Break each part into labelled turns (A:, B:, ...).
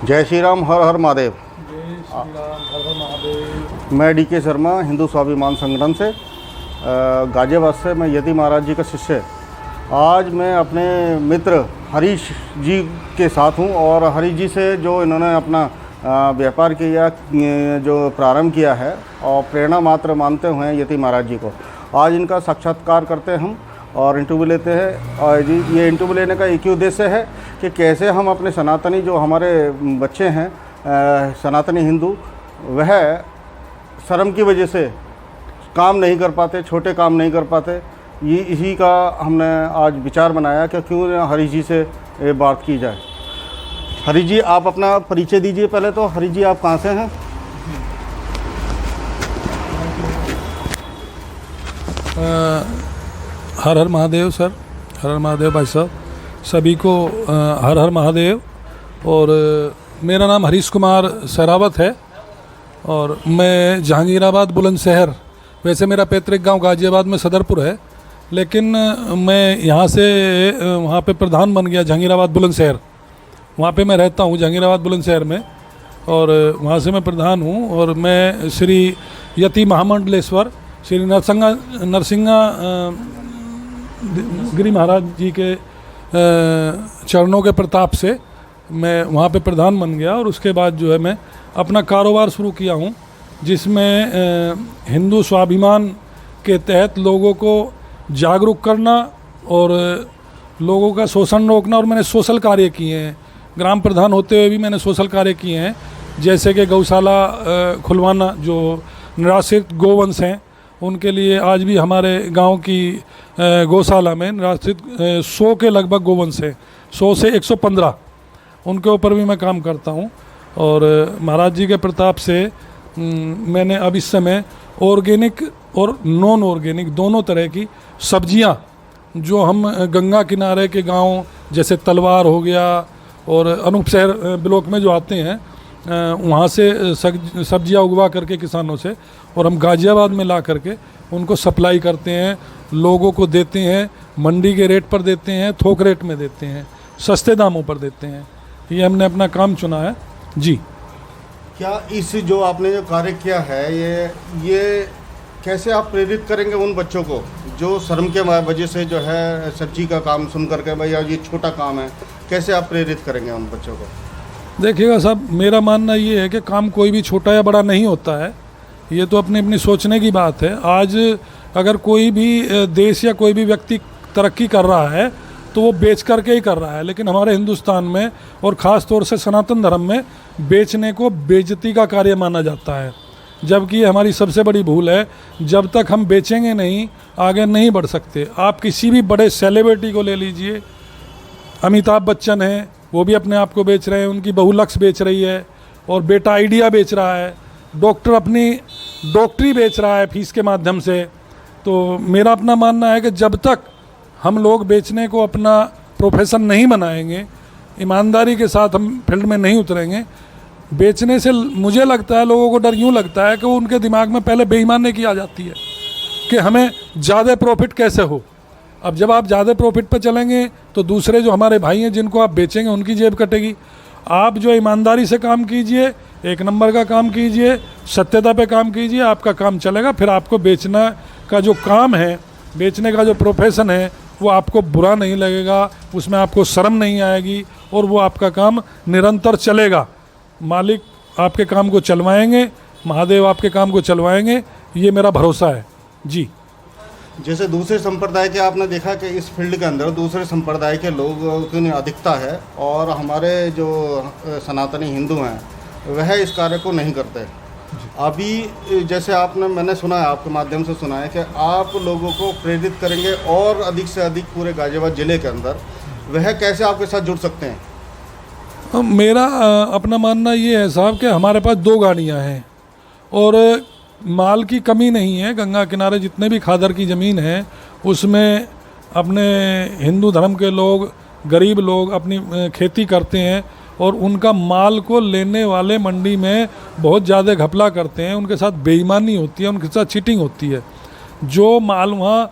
A: जय श्री राम, हर हर महादेव।
B: जय श्री राम, हर हर महादेव।
A: मैं डी के शर्मा, हिंदू स्वाभिमान संगठन से गाजियाबाद से। मैं यति महाराज जी का शिष्य। आज मैं अपने मित्र हरीश जी के साथ हूँ और हरीश जी से जो इन्होंने अपना व्यापार किया, जो प्रारंभ किया है और प्रेरणा मात्र मानते हुए यति महाराज जी को आज इनका साक्षात्कार करते हैं हम और इंटरव्यू लेते हैं। और जी ये इंटरव्यू लेने का एक ही उद्देश्य है कि कैसे हम अपने सनातनी जो हमारे बच्चे हैं सनातनी हिंदू, वह शर्म की वजह से काम नहीं कर पाते, छोटे काम नहीं कर पाते। ये इसी का हमने आज विचार बनाया कि क्यों हरीश जी से ये बात की जाए। हरीश जी, आप अपना परिचय दीजिए पहले तो। हरीश जी, आप कहाँ से हैं?
B: हर हर महादेव सर, हर हर महादेव भाई साहब, सभी को हर हर महादेव। और मेरा नाम हरीश कुमार सहरावत है और मैं जहांगीराबाद बुलंदशहर, वैसे मेरा पैतृक गांव गाजियाबाद में सदरपुर है, लेकिन मैं यहाँ से वहाँ पे प्रधान बन गया जहांगीराबाद बुलंदशहर। वहाँ पे मैं रहता हूँ जहांगीराबाद बुलंदशहर में और वहाँ से मैं प्रधान हूँ। और मैं श्री यति महामंडलेश्वर श्री नरसिंगा गिरी महाराज जी के चरणों के प्रताप से मैं वहाँ पे प्रधान बन गया। और उसके बाद जो है मैं अपना कारोबार शुरू किया हूँ, जिसमें हिंदू स्वाभिमान के तहत लोगों को जागरूक करना और लोगों का शोषण रोकना। और मैंने सोशल कार्य किए हैं, ग्राम प्रधान होते हुए भी मैंने सोशल कार्य किए हैं, जैसे कि गौशाला खुलवाना। जो निराश्रित गोवंश हैं उनके लिए आज भी हमारे गांव की गौशाला में निराश्रित 100 के लगभग गोवंश हैं, 100 से 115, उनके ऊपर भी मैं काम करता हूं। और महाराज जी के प्रताप से मैंने अब इस समय ऑर्गेनिक और नॉन ऑर्गेनिक दोनों तरह की सब्जियां, जो हम गंगा किनारे के गांव जैसे तलवार हो गया और अनूपशहर ब्लॉक में जो आते हैं वहाँ से सब्जियां उगवा करके किसानों से, और हम गाजियाबाद में ला करके उनको सप्लाई करते हैं, लोगों को देते हैं, मंडी के रेट पर देते हैं, थोक रेट में देते हैं, सस्ते दामों पर देते हैं। ये हमने अपना काम चुना है जी।
A: क्या इस जो आपने जो कार्य किया है ये कैसे आप प्रेरित करेंगे उन बच्चों को जो शर्म के वजह से जो है सब्जी का काम सुन करके भैया ये छोटा काम है, कैसे आप प्रेरित करेंगे उन बच्चों को?
B: देखिएगा साहब, मेरा मानना ये है कि काम कोई भी छोटा या बड़ा नहीं होता है, ये तो अपनी अपनी सोचने की बात है। आज अगर कोई भी देश या कोई भी व्यक्ति तरक्की कर रहा है तो वो बेच करके ही कर रहा है, लेकिन हमारे हिंदुस्तान में और ख़ास तौर से सनातन धर्म में बेचने को बेइज्जती का कार्य माना जाता है, जबकि ये हमारी सबसे बड़ी भूल है। जब तक हम बेचेंगे नहीं, आगे नहीं बढ़ सकते। आप किसी भी बड़े सेलिब्रिटी को ले लीजिए, अमिताभ बच्चन हैं, वो भी अपने आप को बेच रहे हैं, उनकी बहू लक्ष्य बेच रही है और बेटा आइडिया बेच रहा है, डॉक्टर अपनी डॉक्टरी बेच रहा है फीस के माध्यम से। तो मेरा अपना मानना है कि जब तक हम लोग बेचने को अपना प्रोफेशन नहीं बनाएंगे, ईमानदारी के साथ हम फील्ड में नहीं उतरेंगे, बेचने से मुझे लगता है लोगों को डर यूँ लगता है कि वो उनके दिमाग में पहले बेईमानी की आ जाती है कि हमें ज़्यादा प्रॉफिट कैसे हो। अब जब आप ज़्यादा प्रॉफिट पर चलेंगे तो दूसरे जो हमारे भाई हैं जिनको आप बेचेंगे उनकी जेब कटेगी। आप जो ईमानदारी से काम कीजिए, एक नंबर का काम कीजिए, सत्यता पे काम कीजिए, आपका काम चलेगा। फिर आपको बेचना का जो काम है, बेचने का जो प्रोफेशन है, वो आपको बुरा नहीं लगेगा, उसमें आपको शर्म नहीं आएगी और वो आपका काम निरंतर चलेगा। मालिक आपके काम को चलवाएंगे, महादेव आपके काम को चलवाएंगे, ये मेरा भरोसा है जी।
A: जैसे दूसरे संप्रदाय के आपने देखा कि इस फील्ड के अंदर दूसरे संप्रदाय के लोगों की अधिकता है और हमारे जो सनातनी हिंदू हैं वह इस कार्य को नहीं करते। अभी जैसे मैंने सुना है, आपके माध्यम से सुना है कि आप लोगों को प्रेरित करेंगे और अधिक से अधिक पूरे गाजियाबाद ज़िले के अंदर, वह कैसे आपके साथ जुड़ सकते हैं?
B: मेरा अपना मानना ये है साहब कि हमारे पास 2 गाड़ियाँ हैं और माल की कमी नहीं है। गंगा किनारे जितने भी खादर की ज़मीन है उसमें अपने हिंदू धर्म के लोग, गरीब लोग अपनी खेती करते हैं और उनका माल को लेने वाले मंडी में बहुत ज़्यादा घपला करते हैं, उनके साथ बेईमानी होती है, उनके साथ चीटिंग होती है। जो माल वहाँ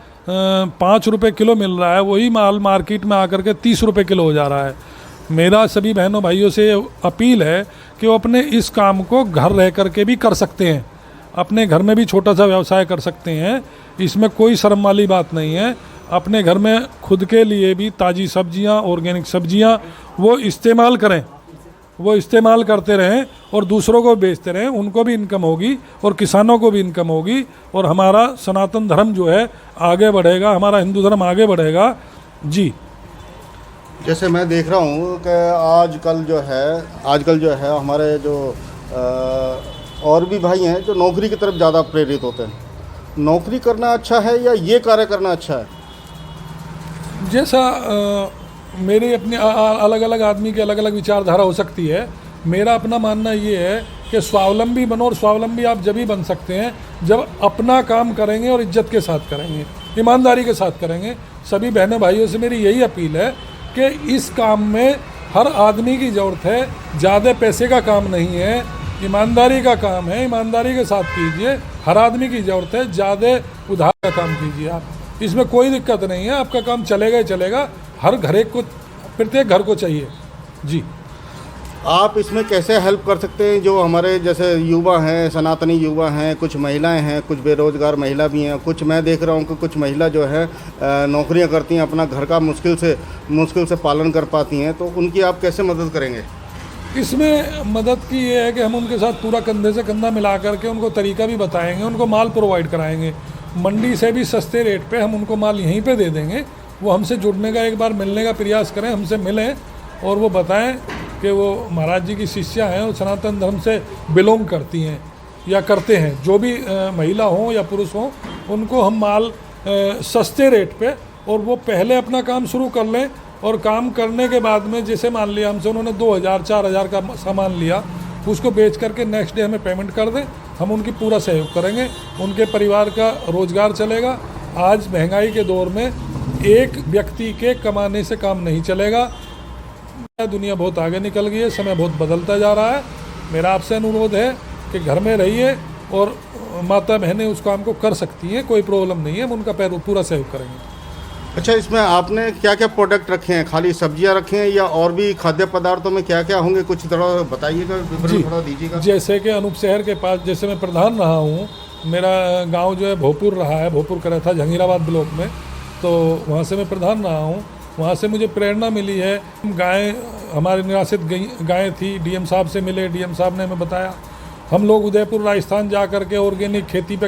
B: 5 रुपये किलो मिल रहा है, वही माल मार्केट में आकर के 30 रुपये किलो हो जा रहा है। मेरा सभी बहनों भाइयों से अपील है कि वो अपने इस काम को घर रह कर के भी कर सकते हैं, अपने घर में भी छोटा सा व्यवसाय कर सकते हैं, इसमें कोई शर्म वाली बात नहीं है। अपने घर में खुद के लिए भी ताज़ी सब्जियां, ऑर्गेनिक सब्जियां वो इस्तेमाल करें, वो इस्तेमाल करते रहें और दूसरों को बेचते रहें, उनको भी इनकम होगी और किसानों को भी इनकम होगी और हमारा सनातन धर्म जो है आगे बढ़ेगा, हमारा हिंदू धर्म आगे बढ़ेगा जी।
A: जैसे मैं देख रहा हूँ कि आजकल जो है हमारे जो और भी भाई हैं जो नौकरी की तरफ ज़्यादा प्रेरित होते हैं। नौकरी करना अच्छा है या ये कार्य करना अच्छा है?
B: जैसा मेरी अपनी अलग अलग आदमी की अलग अलग विचारधारा हो सकती है। मेरा अपना मानना ये है कि स्वावलंबी बनो, और स्वावलंबी आप जब ही बन सकते हैं जब अपना काम करेंगे और इज्जत के साथ करेंगे, ईमानदारी के साथ करेंगे। सभी बहनों भाइयों से मेरी यही अपील है कि इस काम में हर आदमी की ज़रूरत है, ज़्यादा पैसे का काम नहीं है, ईमानदारी का काम है, ईमानदारी के साथ कीजिए। हर आदमी की ज़रूरत है, ज़्यादा उधार का काम कीजिए आप, इसमें कोई दिक्कत नहीं है, आपका काम चलेगा ही चलेगा। हर प्रत्येक घर को चाहिए जी।
A: आप इसमें कैसे हेल्प कर सकते हैं? जो हमारे जैसे युवा हैं, सनातनी युवा हैं, कुछ महिलाएं हैं, कुछ बेरोजगार महिला भी हैं, कुछ मैं देख रहा हूं कि कुछ महिला जो है नौकरियां करती हैं, अपना घर का मुश्किल से पालन कर पाती हैं, तो उनकी आप कैसे मदद करेंगे?
B: इसमें मदद की ये है कि हम उनके साथ पूरा कंधे से कंधा मिला करके उनको तरीका भी बताएंगे, उनको माल प्रोवाइड कराएंगे, मंडी से भी सस्ते रेट पे हम उनको माल यहीं पे दे देंगे। वो हमसे जुड़ने का, एक बार मिलने का प्रयास करें, हमसे मिलें और वो बताएं कि वो महाराज जी की शिष्या हैं और सनातन धर्म से बिलोंग करती हैं या करते हैं। जो भी महिला हों या पुरुष हों, उनको हम माल सस्ते रेट पे, और वो पहले अपना काम शुरू कर लें, और काम करने के बाद में जैसे मान लिया हमसे उन्होंने 2000-4000 का सामान लिया, उसको बेच करके नेक्स्ट डे हमें पेमेंट कर दें, हम उनकी पूरा सहयोग करेंगे, उनके परिवार का रोजगार चलेगा। आज महंगाई के दौर में एक व्यक्ति के कमाने से काम नहीं चलेगा। दुनिया बहुत आगे निकल गई है, समय बहुत बदलता जा रहा है। मेरा आपसे अनुरोध है कि घर में रहिए और माता बहनें उस काम को कर सकती हैं, कोई प्रॉब्लम नहीं है, हम उनका पूरा सहयोग करेंगे।
A: अच्छा, इसमें आपने क्या क्या प्रोडक्ट रखे हैं? खाली सब्जियां रखे हैं या और भी खाद्य पदार्थों में क्या क्या होंगे? कुछ थोड़ा बताइएगा, विवरण थोड़ा दीजिएगा।
B: जैसे कि अनूप शहर के पास जैसे मैं प्रधान रहा हूँ, मेरा गांव जो है भोपुर रहा है, भोपुर का था जहांगीराबाद ब्लॉक में, तो वहाँ से मैं प्रधान रहा हूँ। वहाँ से मुझे प्रेरणा मिली है। गाय हमारे निराश्रित गायें थी, डीएम साहब से मिले, डीएम साहब ने हमें बताया। हम लोग उदयपुर राजस्थान जा कर के ऑर्गेनिक खेती पे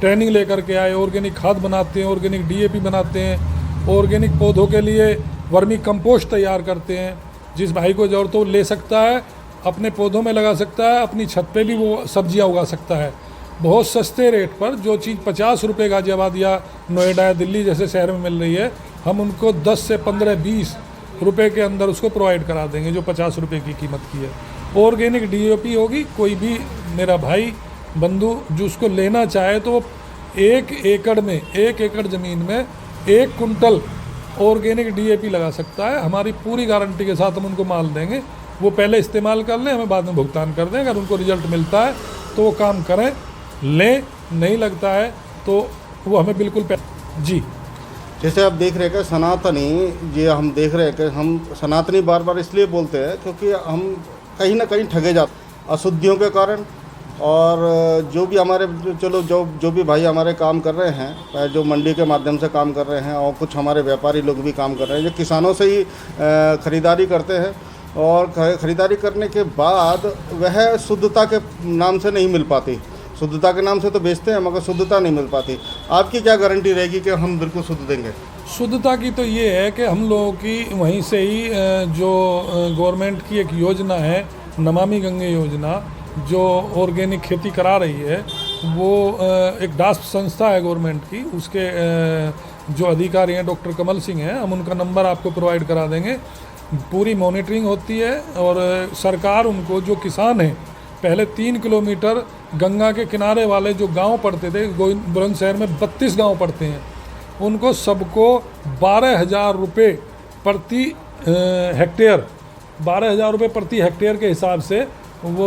B: ट्रेनिंग लेकर के आए, ऑर्गेनिक खाद बनाते हैं, ऑर्गेनिक डीएपी बनाते हैं, ऑर्गेनिक पौधों के लिए वर्मी कंपोस्ट तैयार करते हैं। जिस भाई को ज़रूरत हो ले सकता है, अपने पौधों में लगा सकता है, अपनी छत पे भी वो सब्जियां उगा सकता है बहुत सस्ते रेट पर। जो चीज़ 50 रुपये गाजियाबाद या नोएडा या दिल्ली जैसे शहर में मिल रही है, हम उनको 10 से 15-20 रुपये के अंदर उसको प्रोवाइड करा देंगे, जो 50 रुपये की कीमत की है। ऑर्गेनिक डीएपी होगी। कोई भी मेरा भाई बंधु जो उसको लेना चाहे तो 1 एकड़ ज़मीन में 1 कुंटल ऑर्गेनिक डीएपी लगा सकता है। हमारी पूरी गारंटी के साथ हम उनको माल देंगे, वो पहले इस्तेमाल कर लें, हमें बाद में भुगतान कर दें। अगर उनको रिजल्ट मिलता है तो वो काम करें, लें, नहीं लगता है तो वो हमें बिल्कुल जी।
A: जैसे आप देख रहे हैं कि सनातनी, ये हम देख रहे हैं कि हम सनातनी बार बार इसलिए बोलते हैं क्योंकि हम कहीं ना कहीं ठगे जाते अशुद्धियों के कारण। और जो भी हमारे जो भी भाई हमारे काम कर रहे हैं, जो मंडी के माध्यम से काम कर रहे हैं, और कुछ हमारे व्यापारी लोग भी काम कर रहे हैं, जो किसानों से ही ख़रीदारी करते हैं, और ख़रीदारी करने के बाद वह शुद्धता के नाम से नहीं मिल पाती। शुद्धता के नाम से तो बेचते हैं मगर शुद्धता नहीं मिल पाती। आपकी क्या गारंटी रहेगी कि हम बिल्कुल शुद्ध देंगे?
B: शुद्धता की तो ये है कि हम लोगों की वहीं से ही जो गवर्नमेंट की एक योजना है, नमामि गंगे योजना, जो ऑर्गेनिक खेती करा रही है, वो एक डास्प संस्था है गवर्नमेंट की, उसके जो अधिकारी हैं डॉक्टर कमल सिंह हैं, हम उनका नंबर आपको प्रोवाइड करा देंगे। पूरी मॉनिटरिंग होती है और सरकार उनको, जो किसान हैं, पहले 3 किलोमीटर गंगा के किनारे वाले जो गांव पड़ते थे, बुलंदशहर में 32 गांव पड़ते हैं, उनको सबको 12,000 रुपये प्रति हेक्टेयर, 12,000 रुपये प्रति हेक्टेयर के हिसाब से वो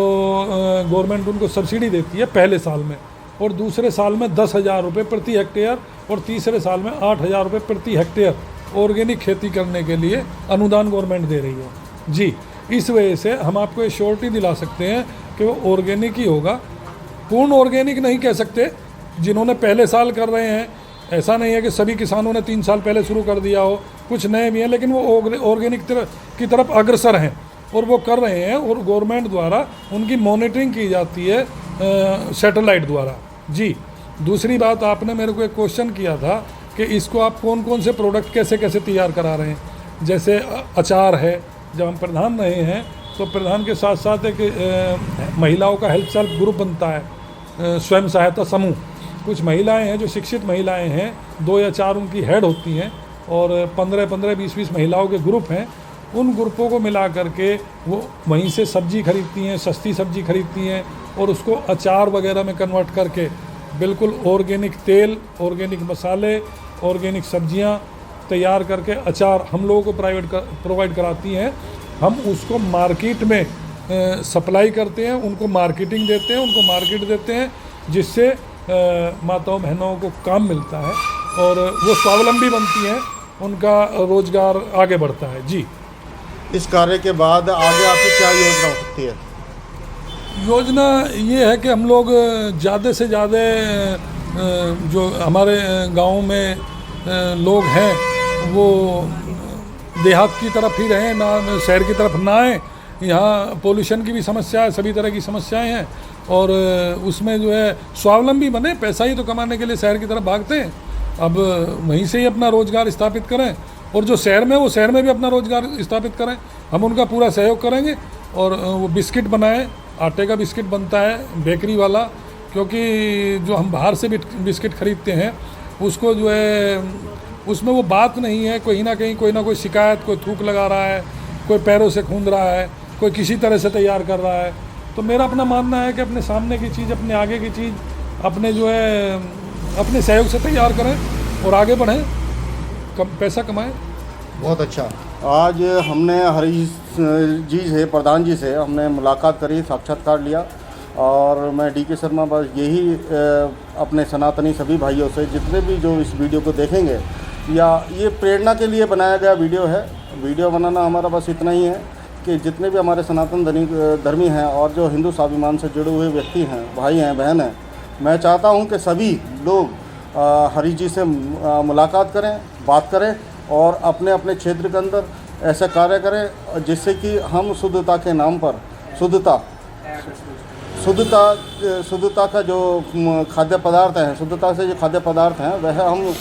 B: गवर्नमेंट उनको सब्सिडी देती है पहले साल में, और दूसरे साल में 10,000 रुपये प्रति हेक्टेयर, और तीसरे साल में 8,000 रुपये प्रति हेक्टेयर ऑर्गेनिक खेती करने के लिए अनुदान गवर्नमेंट दे रही है। जी, इस वजह से हम आपको ये श्योरिटी दिला सकते हैं कि वो ऑर्गेनिक ही होगा। पूर्ण ऑर्गेनिक नहीं कह सकते, जिन्होंने पहले साल कर रहे हैं, ऐसा नहीं है कि सभी किसानों ने 3 साल पहले शुरू कर दिया हो, कुछ नए भी हैं, लेकिन वो ऑर्गेनिक की तरफ अग्रसर हैं और वो कर रहे हैं, और गवर्नमेंट द्वारा उनकी मॉनिटरिंग की जाती है सैटेलाइट द्वारा। जी, दूसरी बात, आपने मेरे को एक क्वेश्चन किया था कि इसको आप कौन कौन से प्रोडक्ट कैसे कैसे तैयार करा रहे हैं। जैसे अचार है, जब हम प्रधान रहे हैं तो प्रधान के साथ साथ एक महिलाओं का हेल्प सेल्फ ग्रुप बनता है, स्वयं सहायता समूह। कुछ महिलाएं हैं जो शिक्षित महिलाएं हैं, 2 या 4 उनकी हेड होती हैं, और 15-15, 20-20 महिलाओं के ग्रुप हैं। उन ग्रुपों को मिला करके वो वहीं से सब्जी खरीदती हैं, सस्ती सब्जी खरीदती हैं, और उसको अचार वगैरह में कन्वर्ट करके बिल्कुल ऑर्गेनिक तेल, ऑर्गेनिक मसाले, ऑर्गेनिक सब्जियां तैयार करके अचार हम लोगों को प्रोवाइड कराती हैं। हम उसको मार्केट में सप्लाई करते हैं, उनको मार्केटिंग देते हैं, उनको मार्केट देते हैं, जिससे माताओं बहनों को काम मिलता है और वो स्वावलंबी बनती हैं, उनका रोजगार आगे बढ़ता है। जी,
A: इस कार्य के बाद आगे आपकी क्या योजना हो सकती है?
B: योजना ये है कि हम लोग ज़्यादा से ज़्यादा जो हमारे गाँव में लोग हैं वो देहात की तरफ ही रहें, ना शहर की तरफ ना आएँ। यहाँ पोल्यूशन की भी समस्या है, सभी तरह की समस्याएं हैं, और उसमें जो है स्वावलंबी बने। पैसा ही तो कमाने के लिए शहर की तरफ भागते हैं, अब वहीं से ही अपना रोज़गार स्थापित करें, और जो शहर में वो शहर में भी अपना रोज़गार स्थापित करें। हम उनका पूरा सहयोग करेंगे, और वो बिस्किट बनाएं, आटे का बिस्किट बनता है बेकरी वाला, क्योंकि जो हम बाहर से बिस्किट खरीदते हैं उसको जो है उसमें वो बात नहीं है, कहीं ना कहीं कोई ना कोई शिकायत, कोई थूक लगा रहा है, कोई पैरों से खूंद रहा है, कोई किसी तरह से तैयार कर रहा है। तो मेरा अपना मानना है कि अपने सामने की चीज़, अपने आगे की चीज़, अपने जो है अपने सहयोग से तैयार करें और आगे बढ़ें, पैसा कमाएं।
A: बहुत अच्छा। आज हमने हरीश जी से, प्रधान जी से हमने मुलाकात करी, साक्षात्कार लिया, और मैं डी के शर्मा बस यही अपने सनातनी सभी भाइयों से, जितने भी जो इस वीडियो को देखेंगे, या ये प्रेरणा के लिए बनाया गया वीडियो है। वीडियो बनाना हमारा बस इतना ही है कि जितने भी हमारे सनातन धर्मी हैं और जो हिंदू स्वाभिमान से जुड़े हुए व्यक्ति हैं, भाई हैं, बहन हैं, मैं चाहता हूं कि सभी लोग हरीश जी से मुलाकात करें, बात करें, और अपने अपने क्षेत्र के अंदर ऐसा कार्य करें जिससे कि हम शुद्धता के नाम पर शुद्धता का जो खाद्य पदार्थ हैं, शुद्धता से जो खाद्य पदार्थ हैं वह हम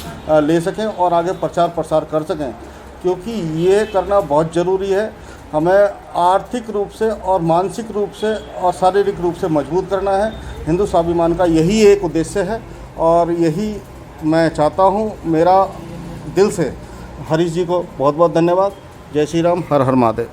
A: ले सकें और आगे प्रचार प्रसार कर सकें, क्योंकि ये करना बहुत ज़रूरी है। हमें आर्थिक रूप से और मानसिक रूप से और शारीरिक रूप से मजबूत करना है। हिंदू स्वाभिमान का यही एक उद्देश्य है, और यही मैं चाहता हूँ। मेरा दिल से हरीश जी को बहुत बहुत धन्यवाद। जय श्री राम, हर हर महादेव।